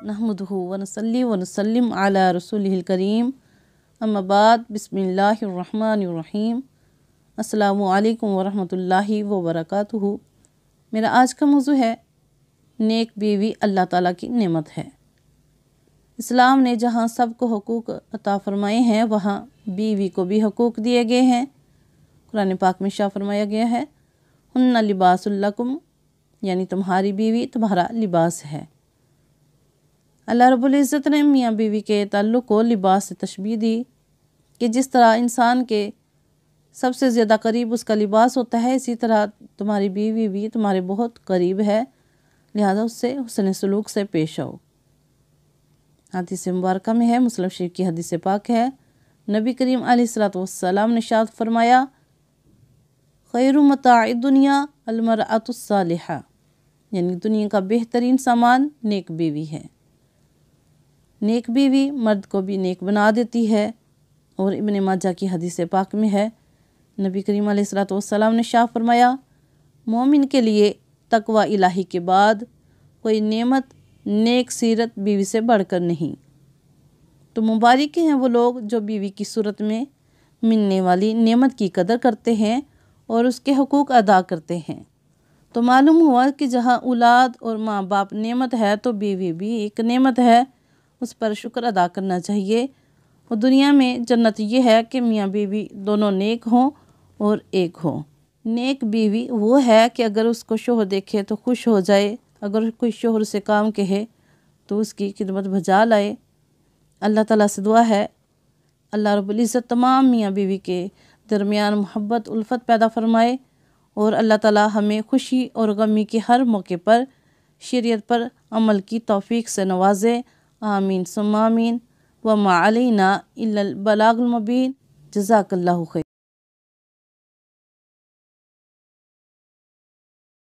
नहमदुहु व नसल्ली व नसल्लिम अला रसूलिहिल करीम अम्मा बाद बिस्मिल्लाहिर रहमानिर रहीम। अस्सलामु अलैकुम व रहमतुल्लाहि व बरकातुहू। मेरा आज का मौजू है नेक बीवी अल्लाह ताला की नेमत है। इस्लाम ने जहाँ सबको हुकूक अता फरमाए हैं वहाँ बीवी को भी हुकूक दिए गए हैं। कुरान पाक में शाह फरमाया गया है, हुन्ना लिबासुल लकुम, यानी तुम्हारी बीवी तुम्हारा लिबास है। अल्लाह रब्बुल इज़्ज़त ने मियाँ बीवी के ताल्लुक़ को लिबास से तशबीह दी कि जिस तरह इंसान के सबसे ज़्यादा करीब उसका लिबास होता है, इसी तरह तुम्हारी बीवी भी तुम्हारे बहुत करीब है, लिहाजा उससे हुस्न सलूक से पेश आओ। हदीस मुबारका में है, मुस्लिम शरीफ की हदीस पाक है, नबी करीम अलैहिस्सलातु वस्सलाम ने इरशाद फरमाया, खैरु मताइ दुनिया अलमरअतुस सालिहा, यानी दुनिया का बेहतरीन सामान नेक बीवी है। नेक बीवी मर्द को भी नेक बना देती है। और इब्न माजा की हदीस पाक में है, नबी करीम अलैहिस्सलातु वस्सलाम ने शाह फरमाया, मोमिन के लिए तकवा इलाही के बाद कोई नेमत नेक सीरत बीवी से बढ़कर नहीं। तो मुबारक हैं वो लोग जो बीवी की सूरत में मिलने वाली नेमत की कदर करते हैं और उसके हुकूक अदा करते हैं। तो मालूम हुआ कि जहाँ औलाद और माँ बाप नेमत है तो बीवी भी एक नेमत है, उस पर शुक्र अदा करना चाहिए। और दुनिया में जन्नत ये है कि मियाँ बीवी दोनों नेक हों और एक हों। नेक बीवी वो है कि अगर उसको शोहर देखे तो खुश हो जाए, अगर कोई शोहर से काम कहे तो उसकी खिदमत बजा लाए। अल्लाह ताला से दुआ है अल्लाह रब्बुल इज़्ज़त तमाम मियाँ बीवी के दरमियान मोहब्बत उल्फत पैदा फरमाए और अल्लाह ताला हमें खुशी और गमी के हर मौके पर शरीयत पर अमल की तौफीक से नवाजे। आमीन सुम्मा आमीन। व मा अलैना इल्लल बलागुल मुबीन। जज़ाकल्लाहु खैर।